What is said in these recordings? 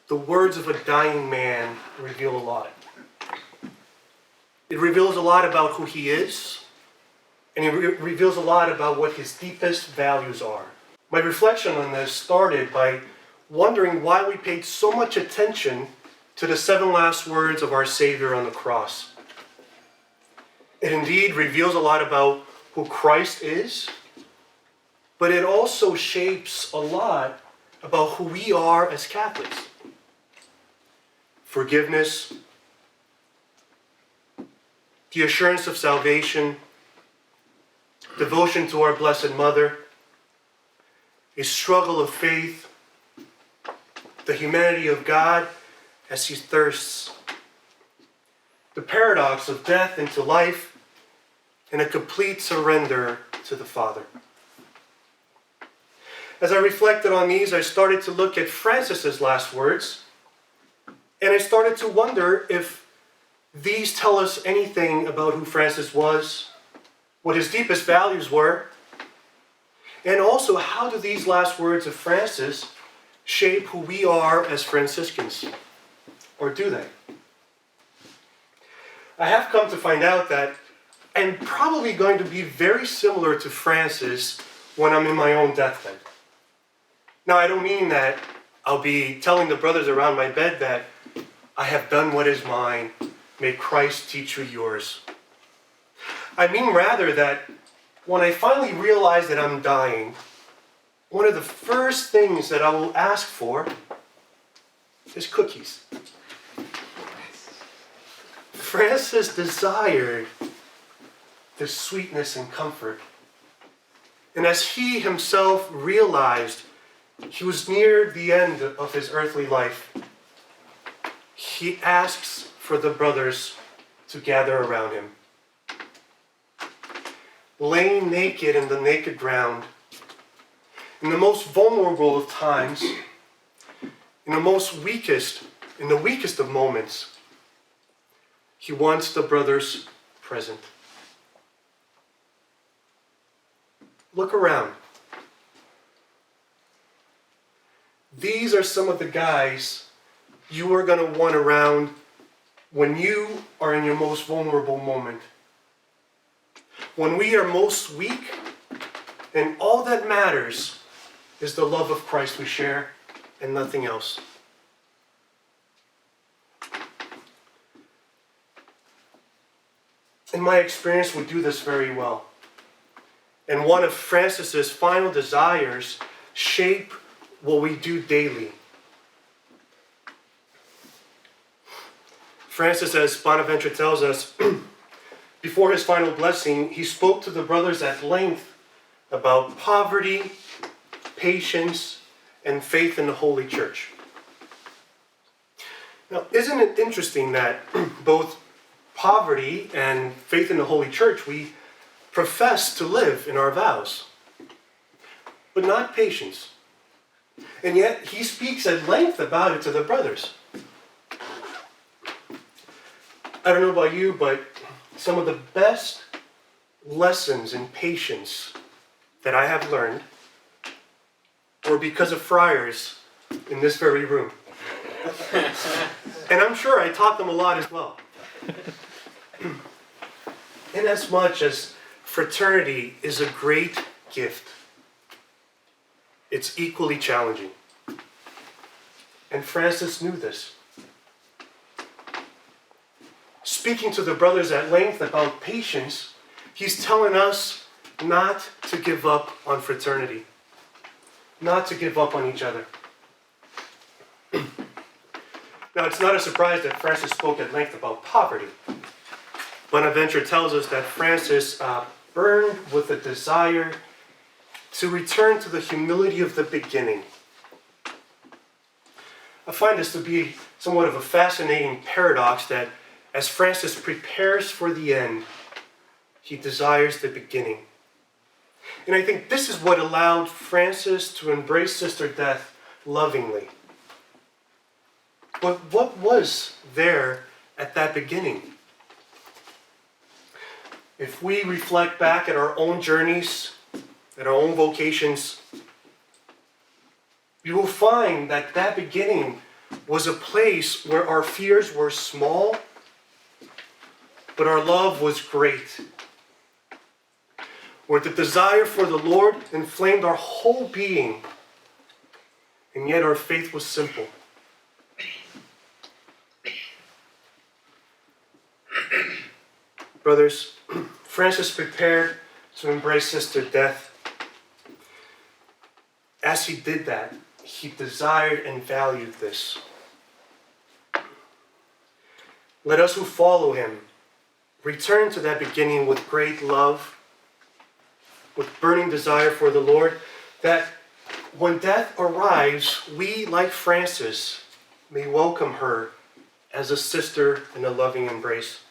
the words of a dying man reveal a lot. It reveals a lot about who he is, and it reveals a lot about what his deepest values are. My reflection on this started by wondering why we paid so much attention to the 7 last words of our Savior on the cross. It indeed reveals a lot about who Christ is, but it also shapes a lot about who we are as Catholics. Forgiveness, the assurance of salvation, devotion to our Blessed Mother, a struggle of faith, the humanity of God as he thirsts, the paradox of death into life, and a complete surrender to the Father. As I reflected on these, I started to look at Francis's last words, and I started to wonder if these tell us anything about who Francis was, what his deepest values were, and also how do these last words of Francis shape who we are as Franciscans? Or do they? I have come to find out that I'm probably going to be very similar to Francis when I'm in my own deathbed. Now, I don't mean that I'll be telling the brothers around my bed that I have done what is mine, may Christ teach you yours. I mean rather that when I finally realize that I'm dying, one of the first things that I will ask for is cookies. Francis desired the sweetness and comfort. And as he himself realized he was near the end of his earthly life, he asks for the brothers to gather around him. Laying naked in the naked ground, in the most vulnerable of times, in the weakest of moments, he wants the brothers present. Look around. These are some of the guys you are going to want around when you are in your most vulnerable moment. When we are most weak, and all that matters is the love of Christ we share and nothing else. In my experience, we do this very well. And one of Francis's final desires shape what we do daily. Francis, as Bonaventure tells us, before his final blessing, he spoke to the brothers at length about poverty, patience, and faith in the Holy Church. Now, isn't it interesting that both poverty and faith in the Holy Church we profess to live in our vows, but not patience? And yet, he speaks at length about it to the brothers. I don't know about you, but some of the best lessons in patience that I have learned were because of friars in this very room. And I'm sure I taught them a lot as well. Inasmuch as fraternity is a great gift, it's equally challenging. And Francis knew this. Speaking to the brothers at length about patience, he's telling us not to give up on fraternity, not to give up on each other. Now, it's not a surprise that Francis spoke at length about poverty. Bonaventure tells us that Francis burned with a desire to return to the humility of the beginning. I find this to be somewhat of a fascinating paradox that as Francis prepares for the end, he desires the beginning. And I think this is what allowed Francis to embrace Sister Death lovingly. But what was there at that beginning? If we reflect back at our own journeys, at our own vocations, you will find that that beginning was a place where our fears were small, but our love was great. Where the desire for the Lord inflamed our whole being, and yet our faith was simple. Brothers, Francis prepared to embrace sister death. As he did that, he desired and valued this. Let us who follow him return to that beginning with great love, with burning desire for the Lord, that when death arrives, we, like Francis, may welcome her as a sister in a loving embrace.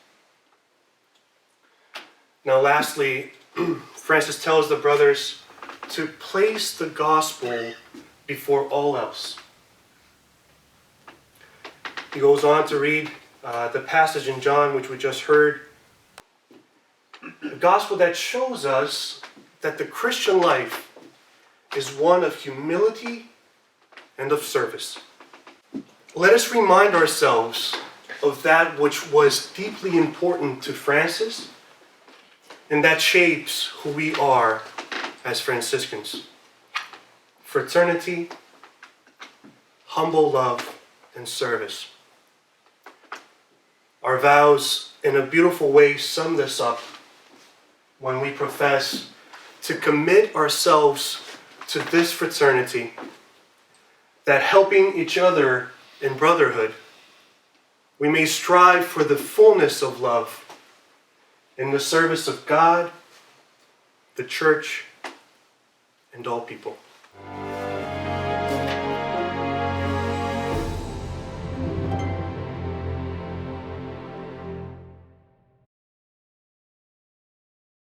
Now lastly, Francis tells the brothers to place the gospel before all else. He goes on to read the passage in John which we just heard. The gospel that shows us that the Christian life is one of humility and of service. Let us remind ourselves of that which was deeply important to Francis and that shapes who we are as Franciscans. Fraternity, humble love, and service. Our vows, in a beautiful way, sum this up when we profess to commit ourselves to this fraternity, that helping each other in brotherhood, we may strive for the fullness of love in the service of God, the Church, and all people.